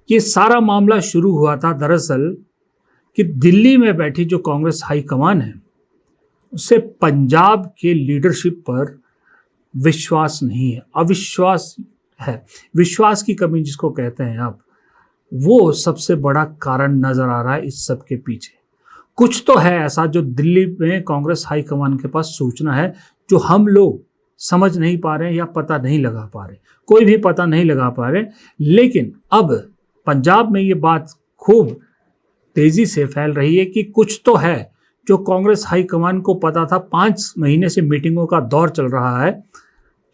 ये सारा मामला शुरू हुआ था दरअसल कि दिल्ली में बैठी जो कांग्रेस हाईकमान है उससे पंजाब के लीडरशिप पर विश्वास नहीं है, अविश्वास है। विश्वास की कमी जिसको कहते हैं आप, वो सबसे बड़ा कारण नजर आ रहा है इस सब के पीछे। कुछ तो है ऐसा जो दिल्ली में कांग्रेस हाईकमान के पास सूचना है जो हम लोग समझ नहीं पा रहे हैं या पता नहीं लगा पा रहे, कोई भी पता नहीं लगा पा रहे। लेकिन अब पंजाब में ये बात खूब तेजी से फैल रही है कि कुछ तो है जो कांग्रेस हाईकमान को पता था। 5 महीने से मीटिंगों का दौर चल रहा है,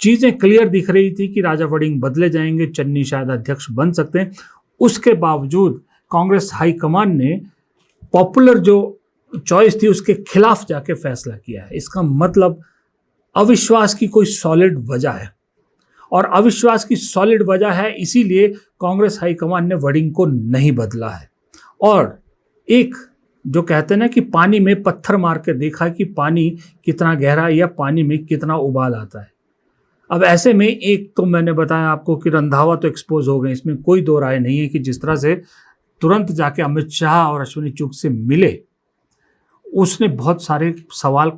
चीजें क्लियर दिख रही थी कि राजा वड़िंग बदले जाएंगे, चन्नी शायद अध्यक्ष बन सकते हैं। उसके बावजूद कांग्रेस हाईकमान ने पॉपुलर जो चॉइस थी उसके खिलाफ जाके फैसला किया है। इसका मतलब अविश्वास की कोई सॉलिड वजह है, और अविश्वास की सॉलिड वजह है, इसीलिए कांग्रेस हाईकमान ने वड़िंग को नहीं बदला है। और एक जो कहते हैं ना कि पानी में पत्थर मार के देखा कि पानी कितना गहरा है या पानी में कितना उबाल आता है। अब ऐसे में एक तो मैंने बताया आपको कि रंधावा तो एक्सपोज हो गए, इसमें कोई दो राय नहीं है कि जिस तरह से तुरंत जाके अमित शाह और अश्विनी चुग से मिले, उसने बहुत सारे सवाल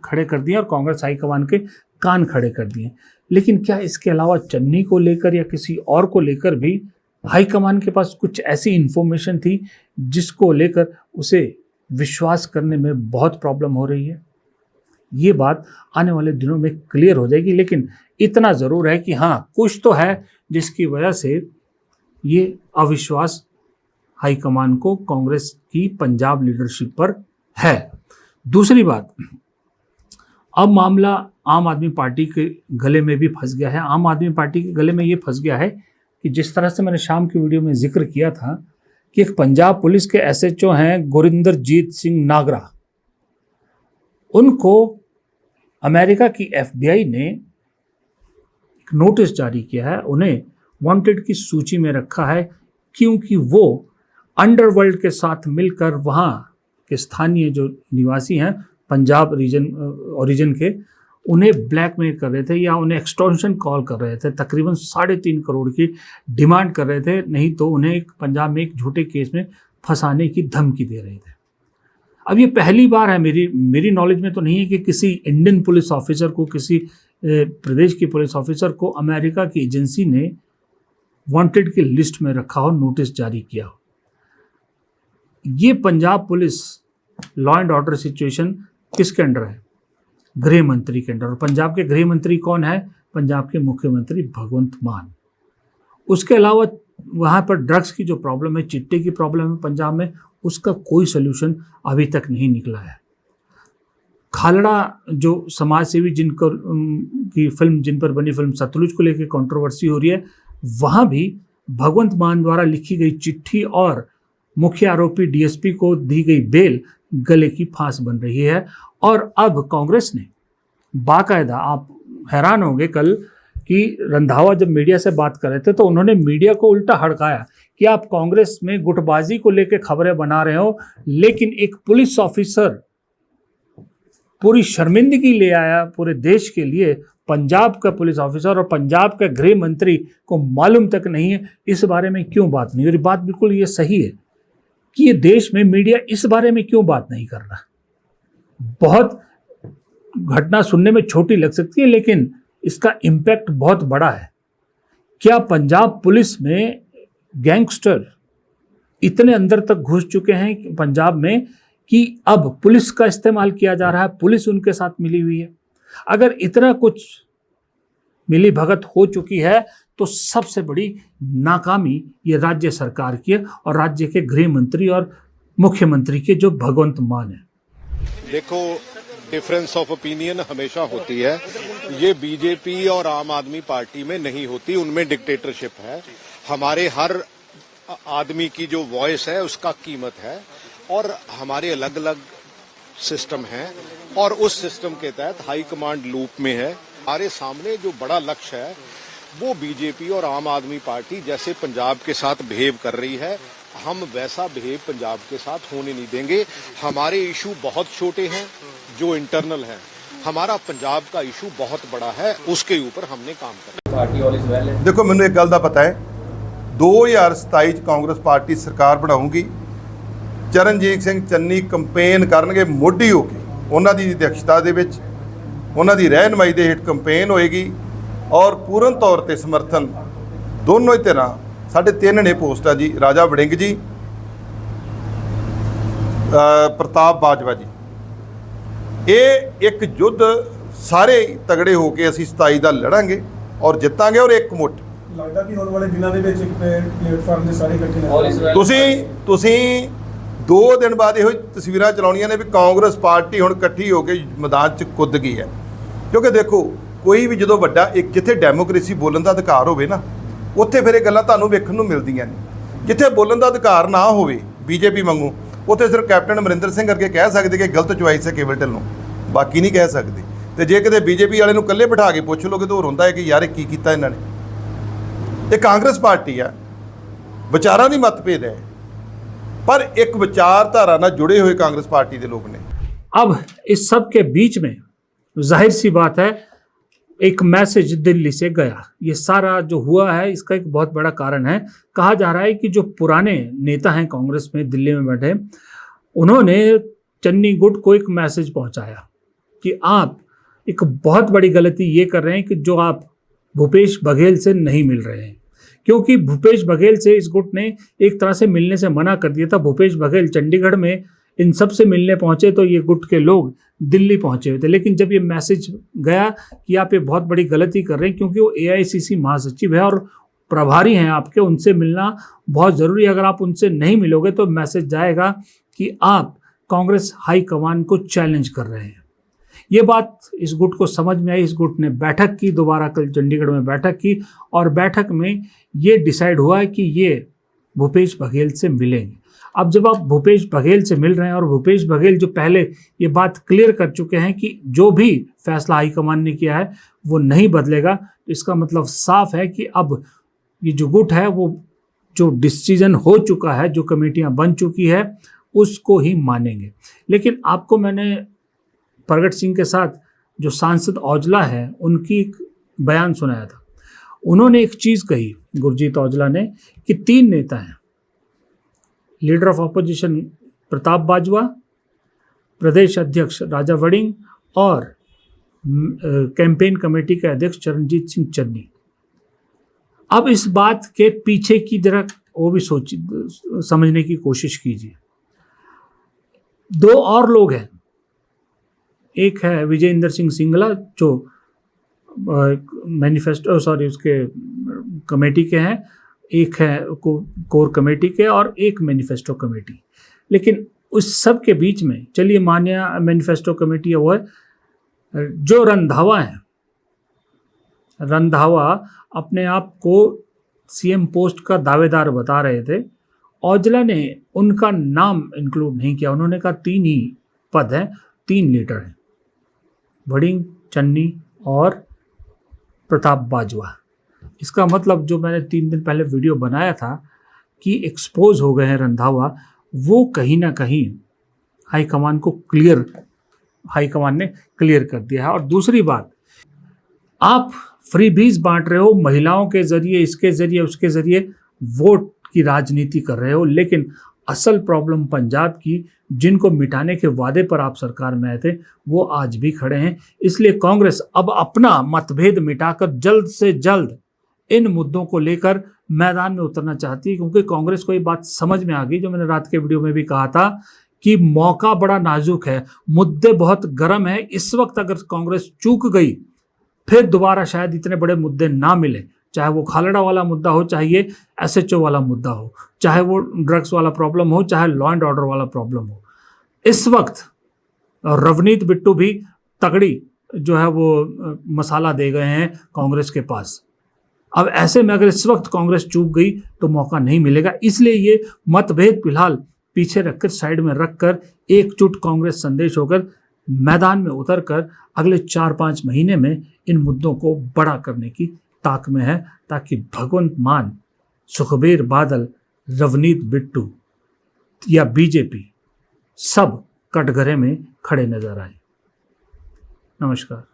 खड़े कर दिए और कांग्रेस हाईकमान के कान खड़े कर दिए। लेकिन क्या इसके अलावा चन्नी को लेकर या किसी और को लेकर भी हाईकमान के पास कुछ ऐसी इंफॉर्मेशन थी जिसको लेकर उसे विश्वास करने में बहुत प्रॉब्लम हो रही है? ये बात आने वाले दिनों में क्लियर हो जाएगी। लेकिन इतना ज़रूर है कि हाँ, कुछ तो है जिसकी वजह से ये अविश्वास हाईकमान को कांग्रेस की पंजाब लीडरशिप पर है। दूसरी बात, अब मामला आम आदमी पार्टी के गले में भी फंस गया है। आम आदमी पार्टी के गले में ये फंस गया है कि जिस तरह से मैंने शाम की वीडियो में जिक्र किया था कि एक पंजाब पुलिस के एसएचओ हैं गुरिंदरजीत सिंह नागरा, उनको अमेरिका की एफबीआई ने एक नोटिस जारी किया है, उन्हें वांटेड की सूची में रखा है क्योंकि वो अंडरवर्ल्ड के साथ मिलकर वहाँ के स्थानीय जो निवासी हैं पंजाब रीजन ओरिजिन के, उन्हें ब्लैकमेल कर रहे थे या उन्हें एक्सटॉर्शन कॉल कर रहे थे। तकरीबन 3.5 करोड़ की डिमांड कर रहे थे, नहीं तो उन्हें पंजाब में एक झूठे केस में फंसाने की धमकी दे रहे थे। अब ये पहली बार है, मेरी नॉलेज में तो नहीं है कि किसी इंडियन पुलिस ऑफिसर को, किसी प्रदेश की पुलिस ऑफिसर को अमेरिका की एजेंसी ने वांटेड की लिस्ट में रखा हो, नोटिस जारी किया हो। ये Punjab police law and order situation किसके अंडर है? गृह मंत्री के अंडर। और पंजाब के गृह मंत्री कौन है? पंजाब के मुख्यमंत्री भगवंत मान। उसके अलावा वहाँ पर ड्रग्स की जो प्रॉब्लम है, चिट्टे की प्रॉब्लम है पंजाब में, उसका कोई सोल्यूशन अभी तक नहीं निकला है। खालड़ा जो समाज सेवी जिनको की फिल्म, जिन पर बनी फिल्म सतलुज को लेकर कंट्रोवर्सी हो रही है, वहाँ भी भगवंत मान द्वारा लिखी गई चिट्ठी और मुख्य आरोपी डीएसपी को दी गई बेल गले की फांस बन रही है। और अब कांग्रेस ने बाकायदा, आप हैरान होंगे, कल कि रंधावा जब मीडिया से बात कर रहे थे तो उन्होंने मीडिया को उल्टा हड़काया कि आप कांग्रेस में गुटबाजी को लेकर खबरें बना रहे हो, लेकिन एक पुलिस ऑफिसर पूरी शर्मिंदगी ले आया पूरे देश के लिए। पंजाब का पुलिस ऑफिसर और पंजाब का गृह मंत्री को मालूम तक नहीं है, इस बारे में क्यों बात नहीं? और बात बिल्कुल ये सही है कि ये देश में मीडिया इस बारे में क्यों बात नहीं कर रहा। बहुत घटना सुनने में छोटी लग सकती है, लेकिन इसका इम्पैक्ट बहुत बड़ा है। क्या पंजाब पुलिस में गैंगस्टर इतने अंदर तक घुस चुके हैं पंजाब में कि अब पुलिस का इस्तेमाल किया जा रहा है, पुलिस उनके साथ मिली हुई है? अगर इतना कुछ मिली भगत हो चुकी है तो सबसे बड़ी नाकामी ये राज्य सरकार की है और राज्य के गृह मंत्री और मुख्यमंत्री के जो भगवंत मान है। देखो, डिफरेंस ऑफ ओपिनियन हमेशा होती है, ये बीजेपी और आम आदमी पार्टी में नहीं होती, उनमें डिक्टेटरशिप है। हमारे हर आदमी की जो वॉइस है उसका कीमत है, और हमारे अलग अलग सिस्टम हैं, और उस सिस्टम के तहत हाई कमांड लूप में है। हमारे सामने जो बड़ा लक्ष्य है वो बीजेपी और आम आदमी पार्टी जैसे पंजाब के साथ बिहेव कर रही है, हम वैसा बिहेव पंजाब के साथ होने नहीं देंगे। हमारे इशू बहुत छोटे हैं जो इंटरनल हैं, हमारा पंजाब का इशू बहुत बड़ा है, उसके ऊपर हमने काम करना। देखो, मैंने एक गल दा पता है 2027 'ਚ ਕਾਂਗਰਸ ਪਾਰਟੀ ਸਰਕਾਰ ਬਣਾਊਗੀ। ਚਰਨਜੀਤ ਸਿੰਘ ਚੰਨੀ ਕੰਪੇਨ ਕਰਨਗੇ ਮੋਢੀ ਹੋ ਕੇ, ਉਹਨਾਂ ਦੀ ਅਧਿਕਸ਼ਤਾ ਦੇ ਵਿੱਚ, ਉਹਨਾਂ ਦੀ ਰਹਿਨੁਮਾਈ ਦੇ ਹੇਠ ਕੰਪੇਨ ਹੋਏਗੀ ਔਰ ਪੂਰਨ ਤੌਰ ਤੇ ਸਮਰਥਨ ਦੋਨੋਂ ਹੀ ਧਿਰਾਂ, ਸਾਡੇ 3 ਨੇ ਪੋਸਟਾਂ ਜੀ, ਰਾਜਾ ਵੜਿੰਗ ਜੀ, ਪ੍ਰਤਾਪ ਬਾਜਵਾ ਜੀ। ਇਹ ਇੱਕ ਯੁੱਧ ਸਾਰੇ ਤਗੜੇ ਹੋ ਕੇ ਅਸੀਂ 27 ਦਾ ਲੜਾਂਗੇ ਔਰ ਜਿੱਤਾਂਗੇ ਔਰ ਇੱਕਮੁੱਠ। ਲੱਗਦਾ ਕਿ ਆਉਣ ਵਾਲੇ ਦਿਨਾਂ ਦੇ ਵਿੱਚ ਇੱਕ ਪਲੇਟਫਾਰਮ ਦੇ ਸਾਰੇ ਇਕੱਠੇ ਨੇ। ਤੁਸੀਂ 2 ਦਿਨ ਬਾਅਦ ਇਹੋ ਤਸਵੀਰਾਂ ਚਲਾਉਣੀਆਂ ਨੇ ਵੀ ਕਾਂਗਰਸ ਪਾਰਟੀ ਹੁਣ ਇਕੱਠੀ ਹੋ ਕੇ ਮੈਦਾਨ 'ਚ ਕੁੱਦ ਗਈ ਹੈ। ਕਿਉਂਕਿ ਦੇਖੋ, ਕੋਈ ਵੀ ਜਦੋਂ ਵੱਡਾ ਇੱਕ ਜਿੱਥੇ ਡੈਮੋਕ੍ਰੇਸੀ ਬੋਲਣ ਦਾ ਅਧਿਕਾਰ ਹੋਵੇ ਨਾ, ਉੱਥੇ ਫਿਰ ਇਹ ਗੱਲਾਂ ਤੁਹਾਨੂੰ ਵੇਖਣ ਨੂੰ ਮਿਲਦੀਆਂ ਨੇ। ਜਿੱਥੇ ਬੋਲਣ ਦਾ ਅਧਿਕਾਰ ਨਾ ਹੋਵੇ ਬੀਜੇਪੀ ਵਾਂਗੂ, ਉੱਥੇ ਸਿਰਫ ਕੈਪਟਨ ਅਮਰਿੰਦਰ ਸਿੰਘ ਕਰਕੇ ਕਹਿ ਸਕਦੇ ਕਿ ਗਲਤ ਚੁਆਇਸ ਹੈ ਕੇਵਲ ਢਿੱਲੋਂ, ਬਾਕੀ ਨਹੀਂ ਕਹਿ ਸਕਦੇ। ਤੇ ਜੇ ਕਿਤੇ ਬੀਜੇਪੀ ਵਾਲੇ ਨੂੰ ਇਕੱਲੇ ਬਿਠਾ ਕੇ ਪੁੱਛ ਲੋਗੇ ਤਾਂ ਉਹ ਰੋਂਦਾ ਹੈ ਕਿ ਯਾਰ ਇਹ ਕੀ ਕੀਤਾ ਇਹਨਾਂ ਨੇ। ਇਹ ਕਾਂਗਰਸ ਪਾਰਟੀ ਆ, ਵਿਚਾਰਾਂ ਦੀ ਮਤਭੇਦ ਹੈ, पर एक विचारधारा ਨਾਲ जुड़े हुए कांग्रेस पार्टी के लोग ने। अब इस सब के बीच में जाहिर सी बात है एक मैसेज दिल्ली से गया। ये सारा जो हुआ है इसका एक बहुत बड़ा कारण है। कहा जा रहा है कि जो पुराने नेता हैं कांग्रेस में दिल्ली में बैठे, उन्होंने चन्नी गुट को एक मैसेज पहुंचाया कि आप एक बहुत बड़ी गलती ये कर रहे हैं कि जो आप भूपेश बघेल से नहीं मिल रहे हैं, क्योंकि भूपेश बघेल से इस गुट ने एक तरह से मिलने से मना कर दिया था। भूपेश बघेल चंडीगढ़ में इन सब से मिलने पहुंचे तो ये गुट के लोग दिल्ली पहुंचे हुए थे। लेकिन जब ये मैसेज गया कि आप ये बहुत बड़ी गलती कर रहे हैं, क्योंकि वो AICC महासचिव है और प्रभारी हैं आपके, उनसे मिलना बहुत ज़रूरी है। अगर आप उनसे नहीं मिलोगे तो मैसेज जाएगा कि आप कांग्रेस हाईकमान को चैलेंज कर रहे हैं। ये बात इस गुट को समझ में आई। इस गुट ने बैठक की, दोबारा कल चंडीगढ़ में बैठक की और बैठक में ये डिसाइड हुआ है कि ये भूपेश बघेल से मिलेंगे। अब जब आप भूपेश बघेल से मिल रहे हैं और भूपेश बघेल जो पहले ये बात क्लियर कर चुके हैं कि जो भी फैसला हाईकमान ने किया है वो नहीं बदलेगा, तो इसका मतलब साफ है कि अब ये जो गुट है वो जो डिसीजन हो चुका है, जो कमेटियां बन चुकी है, उसको ही मानेंगे। लेकिन आपको मैंने प्रगट सिंह के साथ जो सांसद औजला है उनकी एक बयान सुनाया था। उन्होंने एक चीज़ कही, गुरजीत औजला ने, कि 3 नेता हैं, leader of opposition Pratap Bajwa, प्रदेश अध्यक्ष राजा वड़िंग और कैंपेन कमेटी के अध्यक्ष चरणजीत सिंह चन्नी। अब इस बात के पीछे की जरा वो भी समझने की कोशिश कीजिए। 2 और लोग हैं, एक है विजय इंदर सिंह सिंगला जो मैनिफेस्टो उसके कमेटी के हैं, एक है कोर कमेटी के और एक मैनिफेस्टो कमेटी। लेकिन उस सब के बीच में चलिए मानिए मैनिफेस्टो कमेटी है वो है जो रंधावा है। रंधावा अपने आप को CM पोस्ट का दावेदार बता रहे थे। औजला ने उनका नाम इंक्लूड नहीं किया। उन्होंने कहा 3 ही पद हैं, 3 लीडर हैं, वड़िंग, चन्नी और प्रताप बाजवा। इसका मतलब जो मैंने 3 दिन पहले वीडियो बनाया था कि एक्सपोज हो गए हैं रंधावा, वो कहीं ना कहीं हाईकमान ने क्लियर कर दिया है। और दूसरी बात, आप फ्रीबीज बांट रहे हो, महिलाओं के ज़रिए, इसके ज़रिए, उसके ज़रिए वोट की राजनीति कर रहे हो, लेकिन असल प्रॉब्लम पंजाब की, जिनको मिटाने के वादे पर आप सरकार में आए थे, वो आज भी खड़े हैं। इसलिए कांग्रेस अब अपना मतभेद मिटाकर जल्द से जल्द इन मुद्दों को लेकर मैदान में उतरना चाहती है, क्योंकि कांग्रेस को ये बात समझ में आ गई, जो मैंने रात के वीडियो में भी कहा था कि मौका बड़ा नाजुक है, मुद्दे बहुत गर्म है। इस वक्त अगर कांग्रेस चूक गई, फिर दोबारा शायद इतने बड़े मुद्दे ना मिले, चाहे वो खालड़ा वाला मुद्दा हो, चाहे ये SHO वाला मुद्दा हो, चाहे वो ड्रग्स वाला प्रॉब्लम हो, चाहे लॉ एंड ऑर्डर वाला प्रॉब्लम हो। इस वक्त रवनीत बिट्टू भी तगड़ी जो है वो मसाला दे गए हैं कांग्रेस के पास। अब ऐसे में अगर इस वक्त कांग्रेस चूक गई तो मौका नहीं मिलेगा। इसलिए ये मतभेद फिलहाल पीछे रखकर, साइड में रखकर, एकजुट कांग्रेस संदेश होकर मैदान में उतरकर अगले 4-5 महीने में इन मुद्दों को बड़ा करने की ताक में है, ताकि भगवंत मान, सुखबीर बादल, रवनीत बिट्टू या बीजेपी सब कटघरे में खड़े नजर आए। नमस्कार।